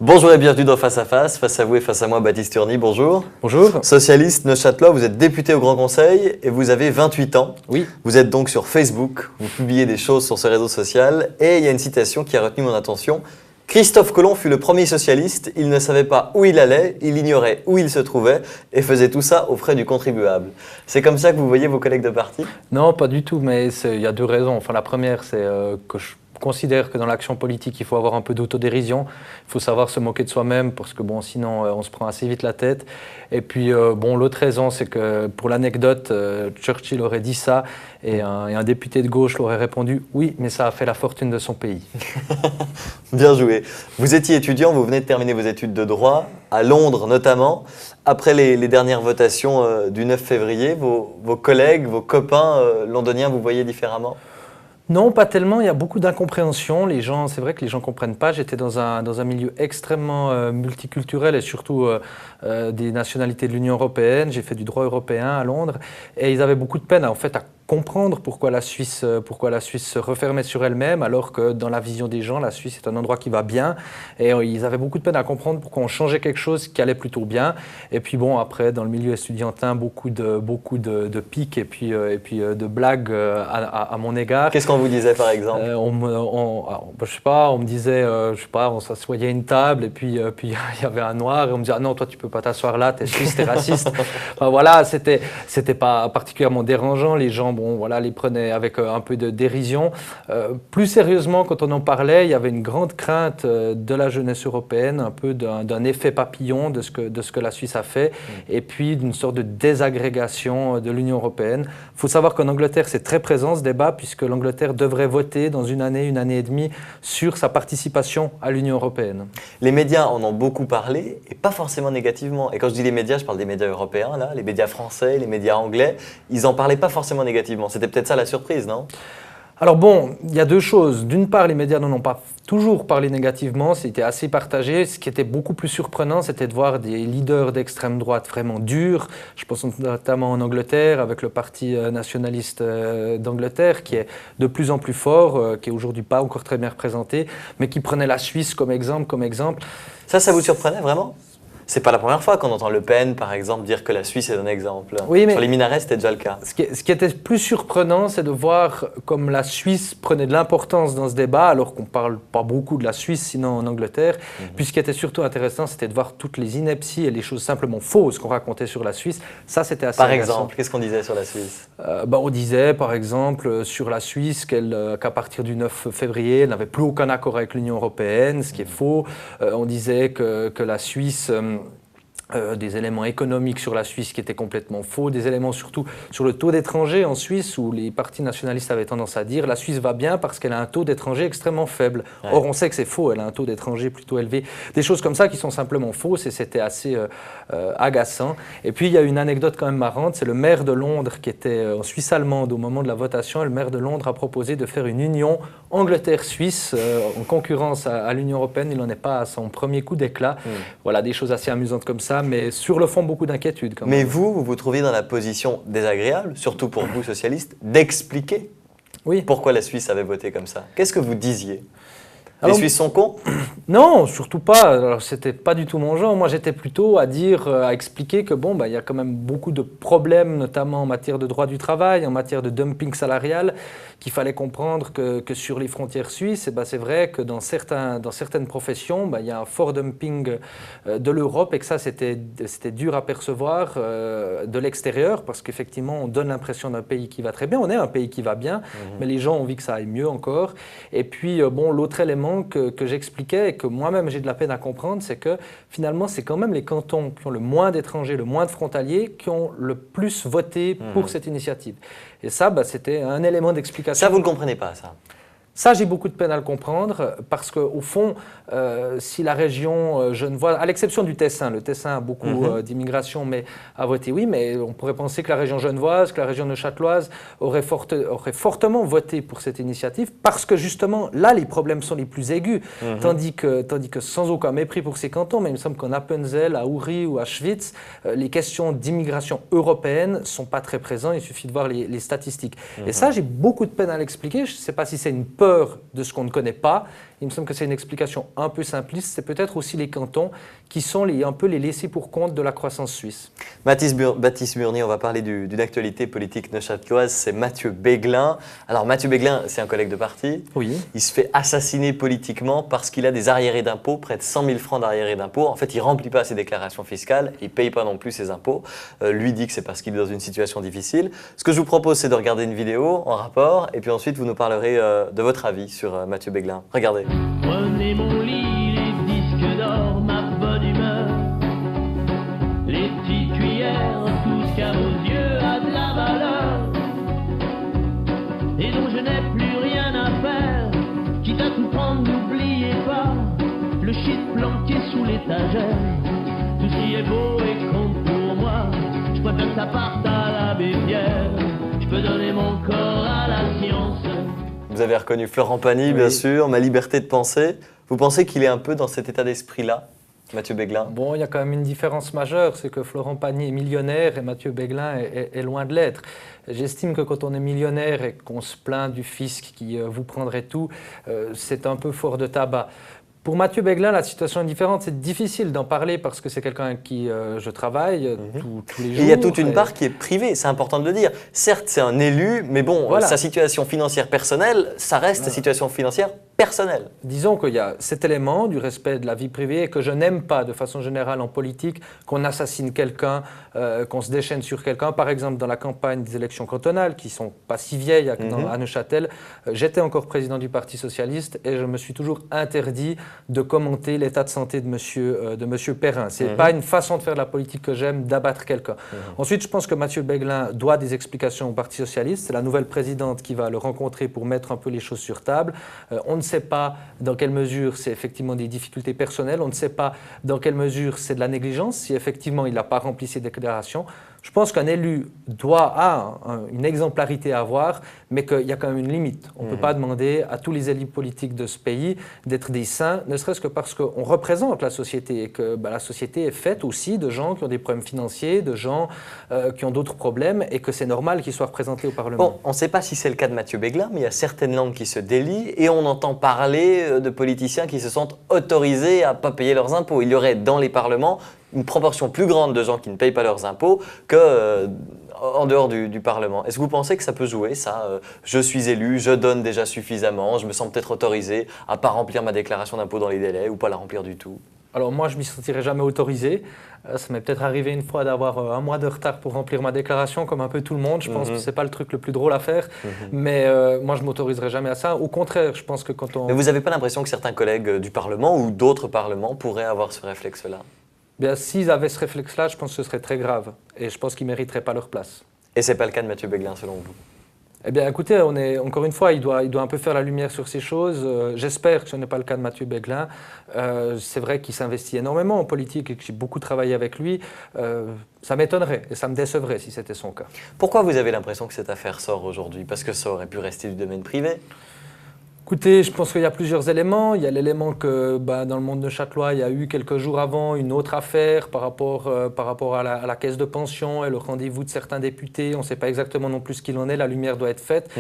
Bonjour et bienvenue dans Face à Face. Face à vous et face à moi, Baptiste Turny, bonjour. Bonjour. Socialiste neuchâtelois, vous êtes député au Grand Conseil et vous avez 28 ans. Oui. Vous êtes donc sur Facebook, vous publiez des choses sur ce réseau social et il y a une citation qui a retenu mon attention. Christophe Colomb fut le premier socialiste, il ne savait pas où il allait, il ignorait où il se trouvait et faisait tout ça aux frais du contribuable. C'est comme ça que vous voyez vos collègues de parti ? Non, pas du tout, mais il y a deux raisons. Enfin, la première, c'est que je considère que dans l'action politique, il faut avoir un peu d'autodérision. Il faut savoir se moquer de soi-même parce que bon, sinon, on se prend assez vite la tête. Et puis, l'autre raison, c'est que pour l'anecdote, Churchill aurait dit ça et un député de gauche l'aurait répondu « Oui, mais ça a fait la fortune de son pays ». Bien joué. Vous étiez étudiant, vous venez de terminer vos études de droit, à Londres notamment. Après les dernières votations du 9 février, vos collègues, vos copains londoniens, vous voyez différemment ? Non, pas tellement. Il y a beaucoup d'incompréhension. Les gens, c'est vrai que les gens ne comprennent pas. J'étais dans un milieu extrêmement multiculturel et surtout des nationalités de l'Union européenne. J'ai fait du droit européen à Londres et ils avaient beaucoup de peine à comprendre pourquoi la Suisse se refermait sur elle-même alors que dans la vision des gens, la Suisse est un endroit qui va bien et ils avaient beaucoup de peine à comprendre pourquoi on changeait quelque chose qui allait plutôt bien. Et puis bon, après, dans le milieu estudiantin, beaucoup de piques et puis de blagues à mon égard. Qu'est-ce qu'on vous disait par exemple ? Je sais pas, on me disait, on s'assoyait à une table et puis il y avait un noir et on me disait « Ah non, toi tu peux pas t'asseoir là, t'es suisse, t'es raciste ». Enfin voilà, c'était pas particulièrement dérangeant, les gens les prenaient avec un peu de dérision. Plus sérieusement, quand on en parlait, il y avait une grande crainte de la jeunesse européenne, un peu d'un effet papillon de ce que la Suisse a fait, et puis d'une sorte de désagrégation de l'Union européenne. Il faut savoir qu'en Angleterre, c'est très présent ce débat, puisque l'Angleterre devrait voter dans une année et demie sur sa participation à l'Union européenne. Les médias en ont beaucoup parlé, et pas forcément négativement. Et quand je dis les médias, je parle des médias européens, là, les médias français, les médias anglais. Ils n'en parlaient pas forcément négativement. C'était peut-être ça la surprise, non ? Alors bon, il y a deux choses. D'une part, les médias n'en ont pas toujours parlé négativement, c'était assez partagé. Ce qui était beaucoup plus surprenant, c'était de voir des leaders d'extrême droite vraiment durs. Je pense notamment en Angleterre, avec le Parti nationaliste d'Angleterre, qui est de plus en plus fort, qui est aujourd'hui pas encore très bien représenté, mais qui prenait la Suisse comme exemple. Ça vous surprenait vraiment ? C'est pas la première fois qu'on entend Le Pen, par exemple, dire que la Suisse est un exemple. Oui, mais sur les minarets, c'était déjà le cas. Ce qui était plus surprenant, c'est de voir comme la Suisse prenait de l'importance dans ce débat, alors qu'on ne parle pas beaucoup de la Suisse, sinon en Angleterre. Puis ce qui était surtout intéressant, c'était de voir toutes les inepties et les choses simplement fausses qu'on racontait sur la Suisse. Ça, c'était assez intéressant. agaçant. Par exemple, qu'est-ce qu'on disait sur la Suisse ? On disait, par exemple, sur la Suisse qu'à partir du 9 février, elle n'avait plus aucun accord avec l'Union européenne, ce qui est faux. On disait que la Suisse... des éléments économiques sur la Suisse qui étaient complètement faux, des éléments surtout sur le taux d'étrangers en Suisse où les partis nationalistes avaient tendance à dire la Suisse va bien parce qu'elle a un taux d'étrangers extrêmement faible. Ouais. Or, on sait que c'est faux, elle a un taux d'étrangers plutôt élevé. Des choses comme ça qui sont simplement fausses et c'était assez agaçant. Et puis, il y a une anecdote quand même marrante, c'est le maire de Londres qui était en Suisse allemande au moment de la votation et le maire de Londres a proposé de faire une union Angleterre-Suisse en concurrence à l'Union européenne. Il n'en est pas à son premier coup d'éclat. Voilà, des choses assez amusantes comme ça. Mais sur le fond, beaucoup d'inquiétudes. Mais vous trouviez dans la position désagréable, surtout pour vous, socialistes, d'expliquer pourquoi la Suisse avait voté comme ça. Qu'est-ce que vous disiez ? Les Suisses sont cons ? Non, surtout pas. Alors, c'était pas du tout mon genre. Moi, j'étais plutôt à expliquer que il y a quand même beaucoup de problèmes, notamment en matière de droit du travail, en matière de dumping salarial, qu'il fallait comprendre que sur les frontières suisses, c'est vrai que dans certaines professions, il y a un fort dumping de l'Europe et que ça, c'était dur à percevoir de l'extérieur parce qu'effectivement, on donne l'impression d'un pays qui va très bien. On est un pays qui va bien, mais les gens ont envie que ça aille mieux encore. Et puis, l'autre élément que j'expliquais et que moi-même j'ai de la peine à comprendre, c'est que finalement, c'est quand même les cantons qui ont le moins d'étrangers, le moins de frontaliers, qui ont le plus voté pour cette initiative. Et ça, c'était un élément d'explication. Ça, vous ne comprenez pas, ça ? Ça, j'ai beaucoup de peine à le comprendre parce qu'au fond, si la région genevoise, à l'exception du Tessin, le Tessin a beaucoup d'immigration, mais a voté oui, mais on pourrait penser que la région genevoise, que la région neuchâteloise aurait fortement voté pour cette initiative parce que justement, là, les problèmes sont les plus aigus. Tandis que sans aucun mépris pour ces cantons, mais il me semble qu'en Appenzell, à Uri ou à Schwyz, les questions d'immigration européenne ne sont pas très présentes, il suffit de voir les statistiques. Et ça, j'ai beaucoup de peine à l'expliquer, je ne sais pas si c'est une peur de ce qu'on ne connaît pas il me semble que c'est une explication un peu simpliste. C'est peut-être aussi les cantons qui sont un peu les laissés pour compte de la croissance suisse. Baptiste Burny, on va parler d'une actualité politique neuchâteloise, c'est Mathieu Béglin. Alors Mathieu Béglin, c'est un collègue de parti. Oui. Il se fait assassiner politiquement parce qu'il a des arriérés d'impôts, près de 100 000 francs d'arriérés d'impôts. En fait, il ne remplit pas ses déclarations fiscales, il ne paye pas non plus ses impôts. Lui dit que c'est parce qu'il est dans une situation difficile. Ce que je vous propose, c'est de regarder une vidéo en rapport et puis ensuite vous nous parlerez de votre avis sur Mathieu Béglin. Regardez. Prenez mon lit, les disques d'or, ma bonne humeur, les petites cuillères, tout ce qu'à vos yeux a de la valeur, et dont je n'ai plus rien à faire, quitte à tout prendre, n'oubliez pas, le shit planqué sous l'étagère, tout ce qui est beau et compte pour moi, je préfère que ça parte à la bébière, je peux donner mon corps à la science. Vous avez reconnu Florent Pagny, bien sûr, Ma liberté de penser. Vous pensez qu'il est un peu dans cet état d'esprit-là, Mathieu Béglin? Bon, il y a quand même une différence majeure, c'est que Florent Pagny est millionnaire et Mathieu Béglin est loin de l'être. J'estime que quand on est millionnaire et qu'on se plaint du fisc qui vous prendrait tout, c'est un peu fort de tabac. Pour Mathieu Béglin, la situation est différente. C'est difficile d'en parler parce que c'est quelqu'un avec qui je travaille tous les jours. Et il y a toute une part qui est privée, c'est important de le dire. Certes, c'est un élu, mais bon, voilà. Sa situation financière personnelle, ça reste sa situation financière personnelle. Disons qu'il y a cet élément du respect de la vie privée et que je n'aime pas de façon générale en politique qu'on assassine quelqu'un, qu'on se déchaîne sur quelqu'un. Par exemple, dans la campagne des élections cantonales, qui ne sont pas si vieilles à Neuchâtel, j'étais encore président du Parti socialiste et je me suis toujours interdit de commenter l'état de santé de monsieur Perrin. Ce n'est pas une façon de faire de la politique que j'aime, d'abattre quelqu'un. Ensuite, je pense que Mathieu Béglin doit des explications au Parti socialiste. C'est la nouvelle présidente qui va le rencontrer pour mettre un peu les choses sur table. On ne sait pas dans quelle mesure c'est effectivement des difficultés personnelles, on ne sait pas dans quelle mesure c'est de la négligence, si effectivement il n'a pas rempli ses déclarations. Je pense qu'un élu a une exemplarité à avoir, mais qu'il y a quand même une limite. On ne peut pas demander à tous les élus politiques de ce pays d'être des saints, ne serait-ce que parce qu'on représente la société et que la société est faite aussi de gens qui ont des problèmes financiers, de gens qui ont d'autres problèmes et que c'est normal qu'ils soient représentés au Parlement. Bon, on ne sait pas si c'est le cas de Mathieu Béglin, mais il y a certaines langues qui se délient et on entend parler de politiciens qui se sentent autorisés à ne pas payer leurs impôts. Il y aurait dans les parlements une proportion plus grande de gens qui ne payent pas leurs impôts qu'en dehors du Parlement. Est-ce que vous pensez que ça peut jouer, ça je suis élu, je donne déjà suffisamment, je me sens peut-être autorisé à ne pas remplir ma déclaration d'impôt dans les délais ou pas la remplir du tout? Alors moi, je ne m'y sentirais jamais autorisé. Ça m'est peut-être arrivé une fois d'avoir un mois de retard pour remplir ma déclaration, comme un peu tout le monde. Je pense que ce n'est pas le truc le plus drôle à faire. Mais moi, je ne m'autoriserai jamais à ça. Au contraire, je pense que quand on... Mais vous n'avez pas l'impression que certains collègues du Parlement ou d'autres parlements pourraient avoir ce réflexe-là? Bien, s'ils avaient ce réflexe-là, je pense que ce serait très grave. Et je pense qu'ils ne mériteraient pas leur place. Et ce n'est pas le cas de Mathieu Béglin, selon vous? Eh bien, écoutez, encore une fois, il doit un peu faire la lumière sur ces choses. J'espère que ce n'est pas le cas de Mathieu Béglin. C'est vrai qu'il s'investit énormément en politique et que j'ai beaucoup travaillé avec lui. Ça m'étonnerait et ça me décevrait si c'était son cas. Pourquoi vous avez l'impression que cette affaire sort aujourd'hui? Parce que ça aurait pu rester du domaine privé? Écoutez, je pense qu'il y a plusieurs éléments. Il y a l'élément que dans le monde neuchâtelois, il y a eu quelques jours avant une autre affaire par rapport à la caisse de pension et le rendez-vous de certains députés. On ne sait pas exactement non plus ce qu'il en est. La lumière doit être faite.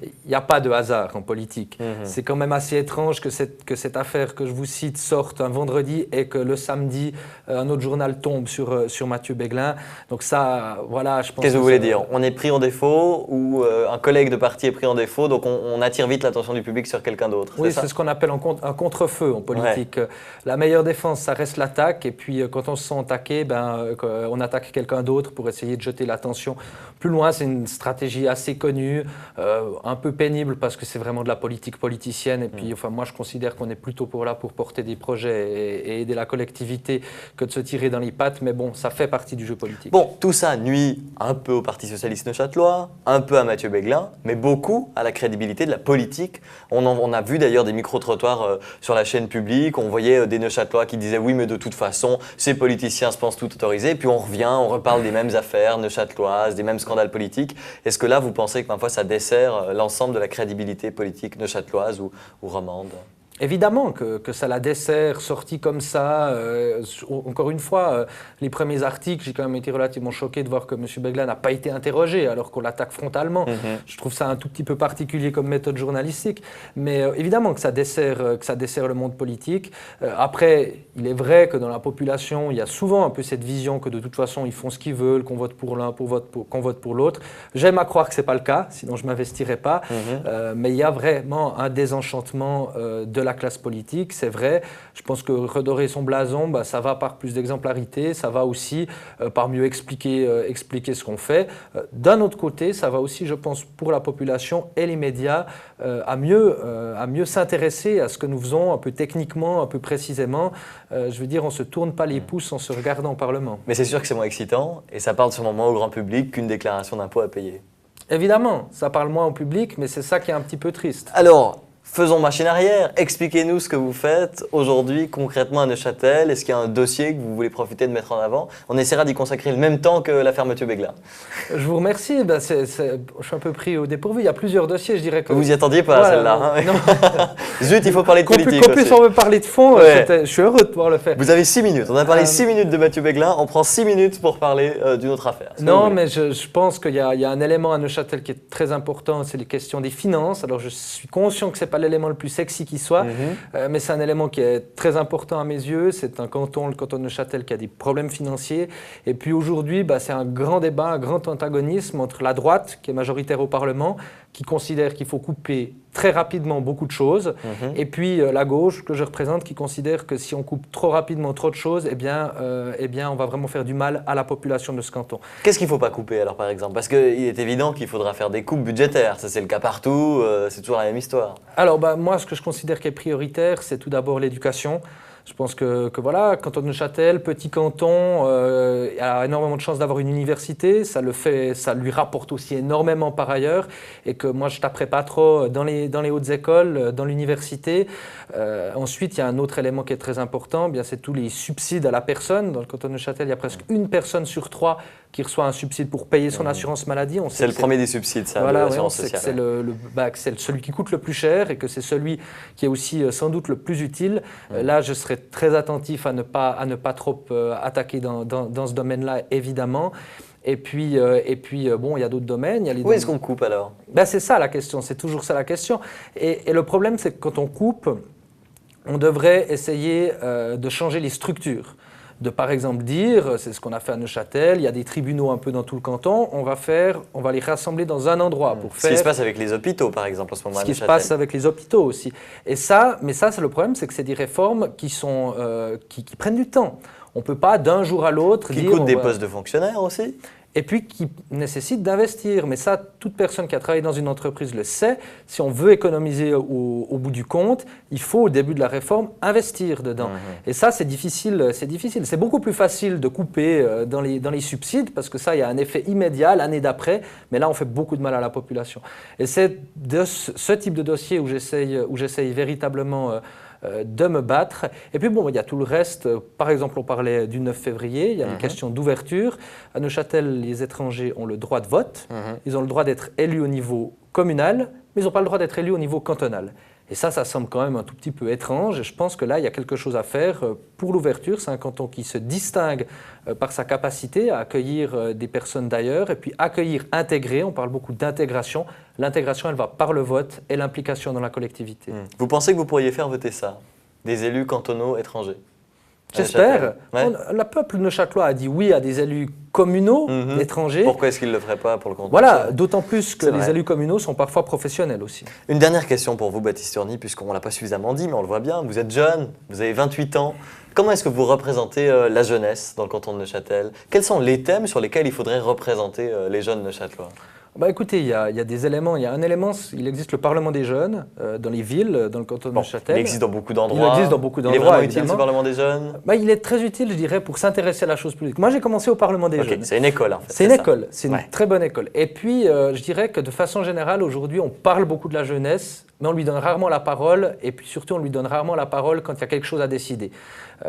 Il n'y a pas de hasard en politique. C'est quand même assez étrange que cette affaire que je vous cite sorte un vendredi et que le samedi, un autre journal tombe sur Mathieu Béglin. Donc ça, voilà, je pense... Qu'est-ce que vous voulez dire? On est pris en défaut ou un collègue de parti est pris en défaut, donc on attire vite l'attention du public sur quelqu'un d'autre. Oui, c'est ce qu'on appelle un contre-feu en politique. Ouais. La meilleure défense, ça reste l'attaque. Et puis, quand on se sent attaqué, on attaque quelqu'un d'autre pour essayer de jeter l'attention plus loin. C'est une stratégie assez connue, un peu pénible parce que c'est vraiment de la politique politicienne. Et puis, moi, je considère qu'on est plutôt pour porter des projets et aider la collectivité que de se tirer dans les pattes. Mais bon, ça fait partie du jeu politique. Bon, tout ça nuit un peu au Parti socialiste neuchâtelois, un peu à Mathieu Béglin, mais beaucoup à la crédibilité de la politique. On a vu d'ailleurs des micro-trottoirs sur la chaîne publique, on voyait des Neuchâtelois qui disaient oui mais de toute façon ces politiciens se pensent tout autorisés, et puis on revient, on reparle des mêmes affaires neuchâteloises, des mêmes scandales politiques. Est-ce que là vous pensez que parfois ça dessert l'ensemble de la crédibilité politique neuchâteloise ou romande? Évidemment que ça la dessert, sorti comme ça. Encore une fois, les premiers articles, j'ai quand même été relativement choqué de voir que M. Begla n'a pas été interrogé alors qu'on l'attaque frontalement. Je trouve ça un tout petit peu particulier comme méthode journalistique. Mais évidemment que ça dessert le monde politique. Après, il est vrai que dans la population, il y a souvent un peu cette vision que de toute façon, ils font ce qu'ils veulent, qu'on vote pour l'un, qu'on vote pour l'autre. J'aime à croire que ce n'est pas le cas, sinon je ne m'investirais pas. Mais il y a vraiment un désenchantement de la classe politique, c'est vrai. Je pense que redorer son blason, ça va par plus d'exemplarité, ça va aussi par mieux expliquer ce qu'on fait. D'un autre côté, ça va aussi, je pense, pour la population et les médias, à mieux s'intéresser à ce que nous faisons un peu techniquement, un peu précisément. Je veux dire, on ne se tourne pas les pouces en se regardant au Parlement. Mais c'est sûr que c'est moins excitant et ça parle sûrement moins au grand public qu'une déclaration d'impôt à payer. Évidemment, ça parle moins au public, mais c'est ça qui est un petit peu triste. Alors, faisons machine arrière. Expliquez-nous ce que vous faites aujourd'hui concrètement à Neuchâtel. Est-ce qu'il y a un dossier que vous voulez profiter de mettre en avant? On essaiera d'y consacrer le même temps que l'affaire Mathieu Begla. Je vous remercie. Je suis un peu pris au dépourvu. Il y a plusieurs dossiers, je dirais que... Vous y attendiez pas, Voilà, celle-là. non. Zut, il faut parler de politique Qu'on puisse aussi. en parler de fond, Ouais. je suis heureux de pouvoir le faire. Vous avez 6 minutes. On a parlé 6 minutes de Mathieu Begla. On prend 6 minutes pour parler d'une autre affaire. Non, mais je pense qu'il y a un élément à Neuchâtel qui est très important, c'est les questions des finances. Alors je suis conscient que ce n'est pas l'élément le plus sexy qui soit, mais c'est un élément qui est très important à mes yeux. C'est un canton, le canton de Neuchâtel, qui a des problèmes financiers. Et puis aujourd'hui, c'est un grand débat, un grand antagonisme entre la droite, qui est majoritaire au Parlement, qui considère qu'il faut couper très rapidement beaucoup de choses, et puis la gauche, que je représente, qui considère que si on coupe trop rapidement trop de choses, eh bien, on va vraiment faire du mal à la population de ce canton. Qu'est-ce qu'il ne faut pas couper alors par exemple? Parce qu'il est évident qu'il faudra faire des coupes budgétaires. Ça c'est le cas partout, c'est toujours la même histoire. Alors moi, ce que je considère qui est prioritaire, c'est tout d'abord l'éducation. Je pense que voilà, canton de Neuchâtel, petit canton, a énormément de chances d'avoir une université. Ça lui rapporte aussi énormément par ailleurs. Et que moi, je ne taperai pas trop dans les hautes écoles, dans l'université. Ensuite, il y a un autre élément qui est très important, c'est tous les subsides à la personne. Dans le canton de Neuchâtel, il y a presque une personne sur 3 qui reçoit un subside pour payer son assurance maladie. C'est le premier des subsides, ça, voilà, de l'assurance sociale. C'est celui qui coûte le plus cher et que c'est celui qui est aussi sans doute le plus utile. Là, je serais très attentif à ne pas trop attaquer dans ce domaine-là, évidemment. Et puis, il y a d'autres domaines. Où est-ce qu'on coupe alors? C'est ça la question, c'est toujours ça la question. Et le problème, c'est que quand on coupe, on devrait essayer de changer les structures. De par exemple dire, c'est ce qu'on a fait à Neuchâtel, il y a des tribunaux un peu dans tout le canton, on va les rassembler dans un endroit pour faire... Ce qui se passe avec les hôpitaux par exemple en ce moment à Neuchâtel. Ce qui se passe avec les hôpitaux aussi. Mais ça c'est le problème, c'est que c'est des réformes qui prennent du temps. On ne peut pas d'un jour à l'autre dire... Qui coûtent des postes de fonctionnaires aussi. Et puis qui nécessitent d'investir. Mais ça, toute personne qui a travaillé dans une entreprise le sait. Si on veut économiser au bout du compte, il faut au début de la réforme investir dedans. Et ça, c'est difficile. C'est beaucoup plus facile de couper dans les subsides parce que ça, il y a un effet immédiat l'année d'après. Mais là, on fait beaucoup de mal à la population. Et c'est de ce type de dossier où j'essaye véritablement de me battre. Et puis il y a tout le reste. Par exemple, on parlait du 9 février, il y a les questions d'ouverture. À Neuchâtel, les étrangers ont le droit de vote. Ils ont le droit d'être élus au niveau communal, mais ils n'ont pas le droit d'être élus au niveau cantonal. Et ça semble quand même un tout petit peu étrange. Et je pense que là, il y a quelque chose à faire pour l'ouverture. C'est un canton qui se distingue par sa capacité à accueillir des personnes d'ailleurs et puis accueillir, intégrer. On parle beaucoup d'intégration. L'intégration, elle va par le vote et l'implication dans la collectivité. Vous pensez que vous pourriez faire voter ça? Des élus cantonaux étrangers? J'espère. Le peuple neuchâtelois a dit oui à des élus communaux étrangers. Pourquoi est-ce qu'il ne le ferait pas pour le canton? Voilà, d'autant plus que les élus communaux sont parfois professionnels aussi. Une dernière question pour vous, Baptiste Urny, puisqu'on ne l'a pas suffisamment dit, mais on le voit bien. Vous êtes jeune, vous avez 28 ans. Comment est-ce que vous représentez la jeunesse dans le canton de Neuchâtel? Quels sont les thèmes sur lesquels il faudrait représenter les jeunes neuchâtelois? Écoutez, il y a des éléments. Il y a un élément, il existe le Parlement des jeunes dans les villes, dans le canton de Neuchâtel. Il existe dans beaucoup d'endroits. Il existe dans beaucoup d'endroits. Il est vraiment utile ce Parlement des jeunes? Il est très utile, je dirais, pour s'intéresser à la chose publique. Moi, j'ai commencé au Parlement des jeunes. C'est une école en fait. C'est une école, c'est une très bonne école. Et puis, je dirais que de façon générale, aujourd'hui, on parle beaucoup de la jeunesse, mais on lui donne rarement la parole. Et puis surtout, on lui donne rarement la parole quand il y a quelque chose à décider.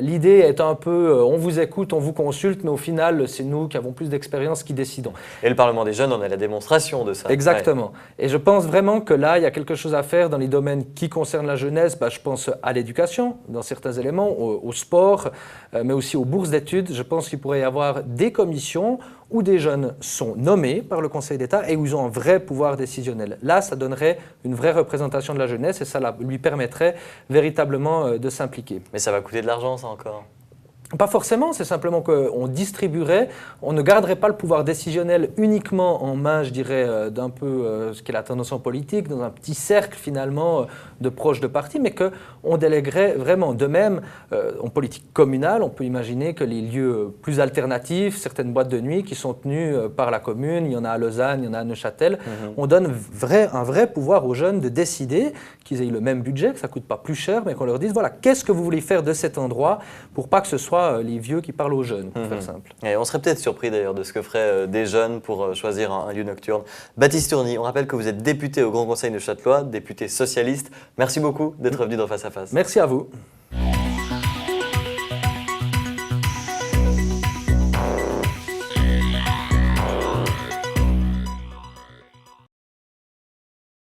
L'idée est un peu, on vous écoute, on vous consulte, mais au final, c'est nous qui avons plus d'expérience qui décidons. Et le Parlement des jeunes, on a la démonstration démonstration de ça. Exactement. Et je pense vraiment que là, il y a quelque chose à faire dans les domaines qui concernent la jeunesse. Je pense à l'éducation, dans certains éléments, au sport, mais aussi aux bourses d'études. Je pense qu'il pourrait y avoir des commissions où des jeunes sont nommés par le Conseil d'État et où ils ont un vrai pouvoir décisionnel. Là, ça donnerait une vraie représentation de la jeunesse et ça lui permettrait véritablement de s'impliquer. Mais ça va coûter de l'argent, ça encore. Pas forcément, c'est simplement qu'on distribuerait, on ne garderait pas le pouvoir décisionnel uniquement en main, je dirais, d'un peu ce qu'est la tendance en politique, dans un petit cercle finalement de proches de partis, mais qu'on déléguerait vraiment. De même, en politique communale, on peut imaginer que les lieux plus alternatifs, certaines boîtes de nuit qui sont tenues par la commune, il y en a à Lausanne, il y en a à Neuchâtel, on donne un vrai pouvoir aux jeunes de décider qu'ils aient le même budget, que ça ne coûte pas plus cher, mais qu'on leur dise, voilà, qu'est-ce que vous voulez faire de cet endroit pour pas que ce soit les vieux qui parlent aux jeunes, pour faire simple. Et on serait peut-être surpris d'ailleurs de ce que feraient des jeunes pour choisir un lieu nocturne. Baptiste Tourny, on rappelle que vous êtes député au Grand Conseil neuchâtelois, député socialiste. Merci beaucoup d'être venu dans Face à Face. Merci à vous.